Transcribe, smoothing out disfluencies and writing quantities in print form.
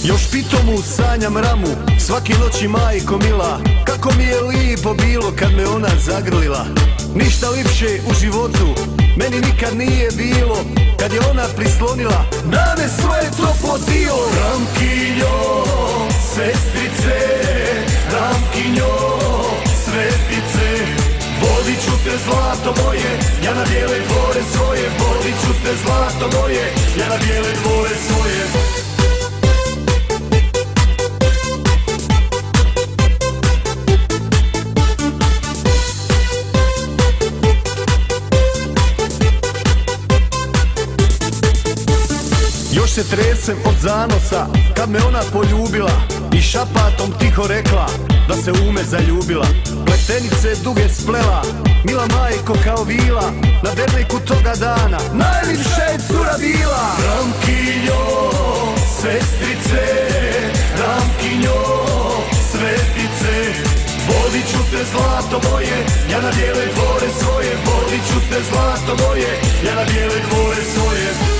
Još pitom u sanjam ramu, svaki noći majko mila, kako mi je lipo bilo kad me ona zagrlila. Ništa lipše u životu meni nikad nije bilo, kad je ona prislonila na me svoje toplo tijelo. Ramkinjo, sestrice, Ramkinjo, svetice, vodit ću te zlato moje, ja na bijele dvore svoje, vodit ću te zlato moje, ja na bijele dvore svoje. Još se tresem od zanosa kad me ona poljubila i šapatom tiho rekla da se u me zaljubila. Pletenice duge splela, mila majko kao vila, na derneku toga dana najlipša je cura bila. Ramkinjo, sestrice, Ramkinjo, svetice, vodit ću te zlato moje, ja na bijele dvore svoje, vodit ću te zlato moje, ja na bijele dvore svoje.